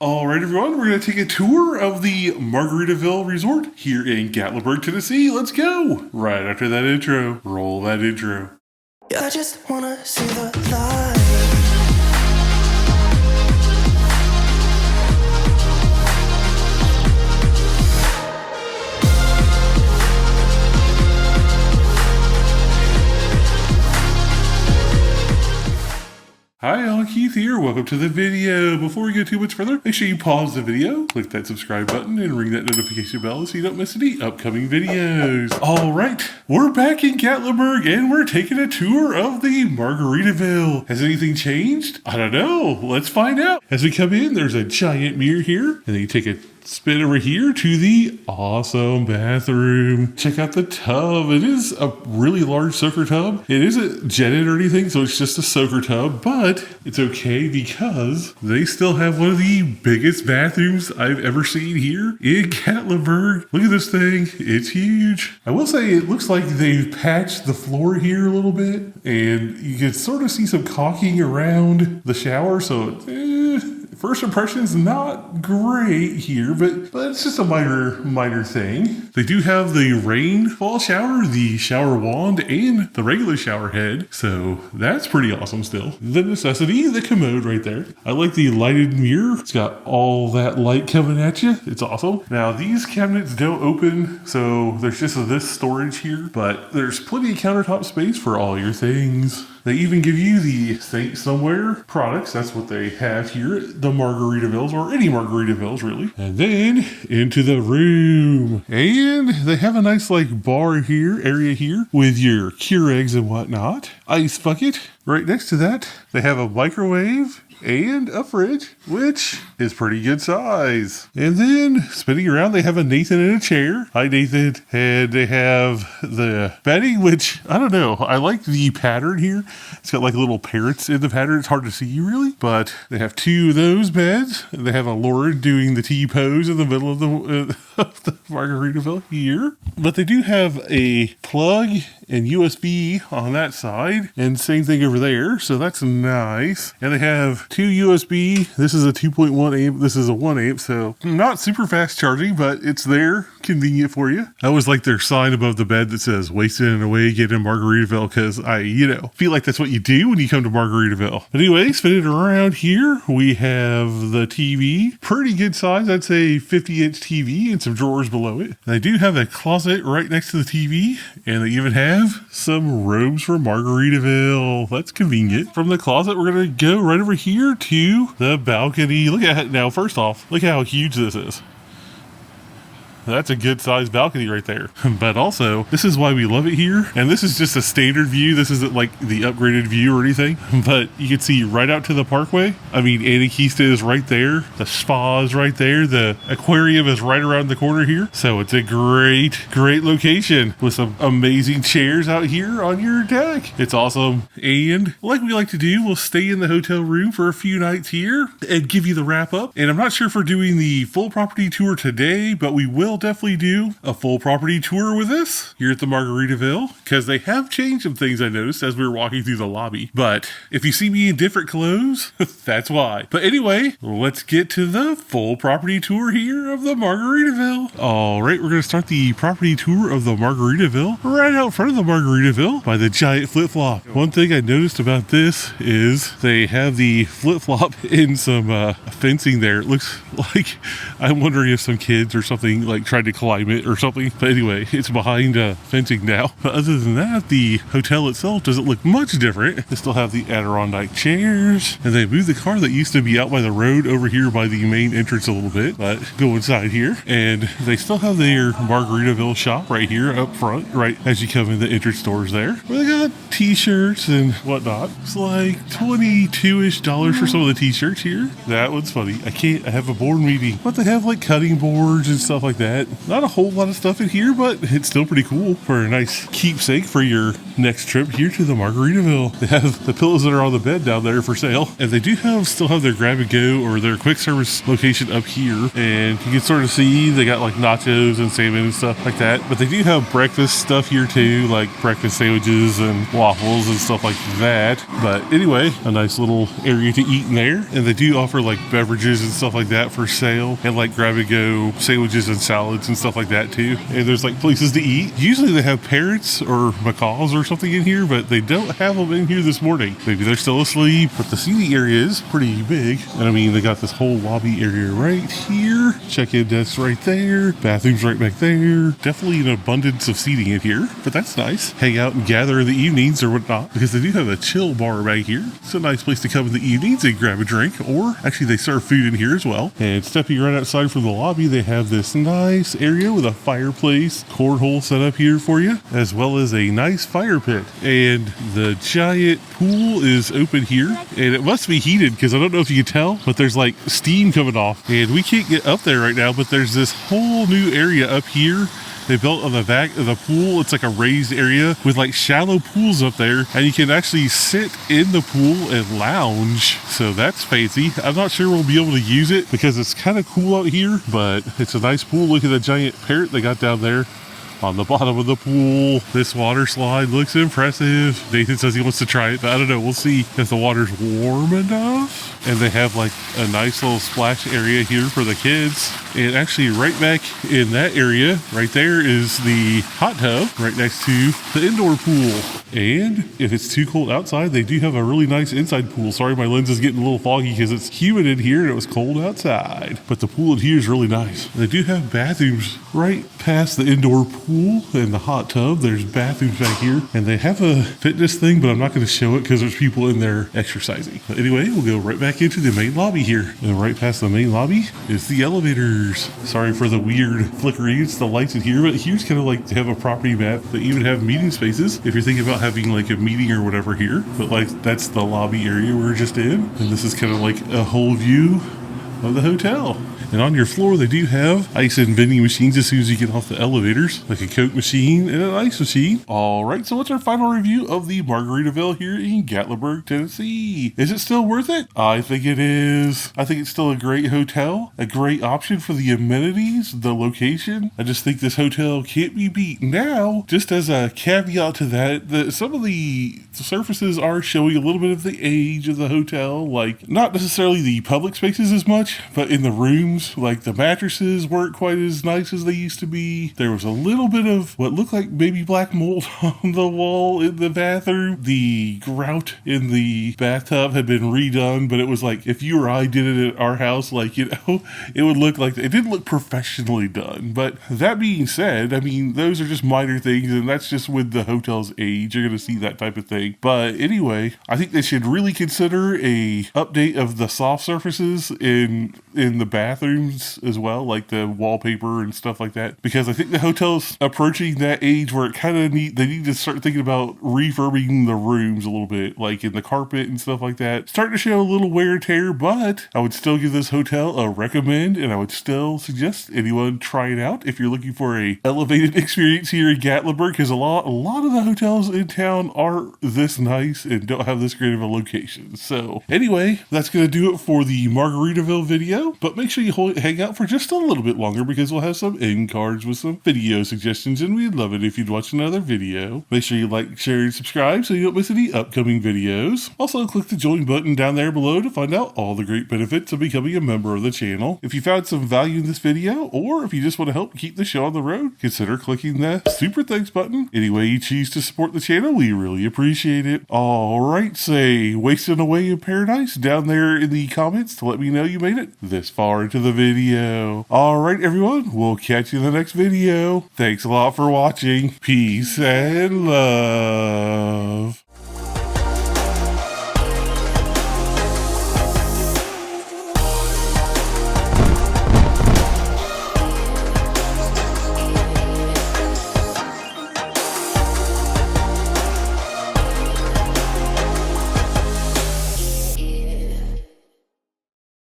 All right, everyone, we're going to take a tour of the Margaritaville Resort here in Gatlinburg, Tennessee. Let's go. Right after that intro, roll that intro. Yeah, I just wanna see the light. Hi, Alan Keith here. Welcome to the video. Before we go too much further, make sure you pause the video, click that subscribe button, and ring that notification bell so you don't miss any upcoming videos. All right, we're back in Gatlinburg, and we're taking a tour of the Margaritaville. Has anything changed? I don't know. Let's find out. As we come in, there's a giant mirror here, and then you take a spin over here to the awesome bathroom. Check out the tub. It is a really large soaker tub. It isn't jetted or anything, so it's just a soaker tub, but it's okay because they still have one of the biggest bathrooms I've ever seen here in Gatlinburg. Look at this thing. It's huge. I will say it looks like they've patched the floor here a little bit, and you can sort of see some caulking around the shower, so first impressions not great here, but it's just a minor thing. They do have the rainfall shower, the shower wand, and the regular shower head, so that's pretty awesome still. The necessity, the commode right there. I like the lighted mirror. It's got all that light coming at you. It's awesome. Now these cabinets don't open, so there's just this storage here, but there's plenty of countertop space for all your things. They even give you the Think Somewhere products. That's what they have here at the Margaritavilles, or any Margaritavilles really. And then into the room. And they have a nice bar area here with your Keurigs and whatnot. Ice bucket. Right next to that, they have a microwave and a fridge, which is pretty good size. And then spinning around, they have a Nathan in a chair. Hi, Nathan. And they have the bedding, which I don't know. I like the pattern here. It's got little parrots in the pattern. It's hard to see really, but they have two of those beds. They have a Lauren doing the T pose in the middle of the Margaritaville here. But they do have a plug and USB on that side, and same thing over there, so that's nice. And they have two USB. This is a 2.1 amp, this is a 1 amp, so not super fast charging, but it's there, convenient for you. I always like their sign above the bed that says wasting away getting Margaritaville, because I feel like that's what you do when you come to Margaritaville. But anyway, spinning around here, we have the TV, pretty good size. I'd say 50-inch TV and some drawers below it. They do have a closet right next to the TV, and they even have some robes for Margaritaville. That's convenient. From the closet, we're going to go right over here to the balcony. Look at it now. First off, look how huge this is. That's a good sized balcony right there. But also, this is why we love it here. And this is just a standard view. This isn't like the upgraded view or anything. But you can see right out to the parkway. I mean, Anakista is right there. The spa is right there. The aquarium is right around the corner here. So it's a great location with some amazing chairs out here on your deck. It's awesome. And like we like to do, we'll stay in the hotel room for a few nights here and give you the wrap up. And I'm not sure if we're doing the full property tour today, but we will definitely do a full property tour with us here at the Margaritaville, because they have changed some things I noticed as we were walking through the lobby. But if you see me in different clothes, that's why. But anyway, let's get to the full property tour here of the Margaritaville. All right, we're going to start the property tour of the Margaritaville right out front of the Margaritaville by the giant flip-flop. One thing I noticed about this is they have the flip-flop in some fencing there. It looks like, I'm wondering if some kids or something tried to climb it or something. But anyway, it's behind fencing now. But other than that, the hotel itself doesn't look much different. They still have the Adirondack chairs, and they moved the car that used to be out by the road over here by the main entrance a little bit. But go inside here, and they still have their Margaritaville shop right here up front, right as you come in the entrance doors there, where they got t-shirts and whatnot. It's like $22-ish for some of the t-shirts here. That one's funny. I have a board meeting, but they have cutting boards and stuff like that. that. Not a whole lot of stuff in here, but it's still pretty cool for a nice keepsake for your next trip here to the Margaritaville. They have the pillows that are on the bed down there for sale, and they do still have their grab and go or their quick service location up here, and you can sort of see they got like nachos and salmon and stuff like that. But they do have breakfast stuff here too, like breakfast sandwiches and waffles and stuff like that. But anyway, a nice little area to eat in there, and they do offer like beverages and stuff like that for sale, and like grab and go sandwiches and salads and stuff like that too. And there's like places to eat. Usually they have parrots or macaws or something in here, but they don't have them in here this morning. Maybe they're still asleep, but the seating area is pretty big. And I mean, they got this whole lobby area right here, check-in desk right there, bathrooms right back there. Definitely an abundance of seating in here, but that's nice. Hang out and gather in the evenings or whatnot, because they do have a chill bar back here. It's a nice place to come in the evenings and grab a drink, or actually they serve food in here as well. And stepping right outside from the lobby, they have this nice area with a fireplace, cornhole set up here for you, as well as a nice fire pit. And the giant pool is open here, and it must be heated because I don't know if you can tell, but there's like steam coming off, and we can't get up there right now, but there's this whole new area up here they built on the back of the pool. It's like a raised area with like shallow pools up there, and you can actually sit in the pool and lounge. So that's fancy. I'm not sure we'll be able to use it because it's kind of cool out here, but it's a nice pool. Look at the giant parrot they got down there on the bottom of the pool. This water slide looks impressive. Nathan says he wants to try it, but I don't know. We'll see if the water's warm enough. And they have like a nice little splash area here for the kids. And actually right back in that area, right there is the hot tub right next to the indoor pool. And if it's too cold outside, they do have a really nice inside pool. Sorry, my lens is getting a little foggy because it's humid in here and it was cold outside. But the pool in here is really nice. They do have bathrooms right past the indoor pool and the hot tub. There's bathrooms back here. And they have a fitness thing, but I'm not going to show it because there's people in there exercising. But anyway, we'll go right back into the main lobby here. And right past the main lobby is the elevators. Sorry for the weird flickering. It's the lights in here, but here's kind of like to have a property map. They even have meeting spaces if you're thinking about having like a meeting or whatever here. But like that's the lobby area we're just in. And this is kind of like a whole view of the hotel. And on your floor, they do have ice and vending machines as soon as you get off the elevators, like a Coke machine and an ice machine. All right, so what's our final review of the Margaritaville here in Gatlinburg, Tennessee? Is it still worth it? I think it is. I think it's still a great hotel, a great option for the amenities, the location. I just think this hotel can't be beat. Now, just as a caveat to that, some of the surfaces are showing a little bit of the age of the hotel, like not necessarily the public spaces as much, but in the rooms. Like the mattresses weren't quite as nice as they used to be. There was a little bit of what looked like maybe black mold on the wall in the bathroom. The grout in the bathtub had been redone, but it was like if you or I did it at our house, like, you know, it would look like it didn't look professionally done. But that being said, I mean, those are just minor things, and that's just with the hotel's age. You're going to see that type of thing. But anyway, I think they should really consider a update of the soft surfaces in the bathrooms as well, like the wallpaper and stuff like that, because I think the hotel's approaching that age where it kind of they need to start thinking about refurbing the rooms a little bit, like in the carpet and stuff like that. Starting to show a little wear and tear, but I would still give this hotel a recommend, and I would still suggest anyone try it out if you're looking for a elevated experience here in Gatlinburg, because a lot of the hotels in town aren't this nice and don't have this great of a location. So anyway, that's going to do it for the Margaritaville video, but make sure you hang out for just a little bit longer because we'll have some end cards with some video suggestions, and we'd love it if you'd watch another video. Make sure you like, share, and subscribe so you don't miss any upcoming videos. Also, click the join button down there below to find out all the great benefits of becoming a member of the channel. If you found some value in this video, or if you just want to help keep the show on the road, consider clicking the super thanks button. Any way you choose to support the channel, we really appreciate it. Alright, say wasting away in paradise down there in the comments to let me know you made it this far into the video. Alright everyone, we'll catch you in the next video. Thanks a lot for watching. Peace and love.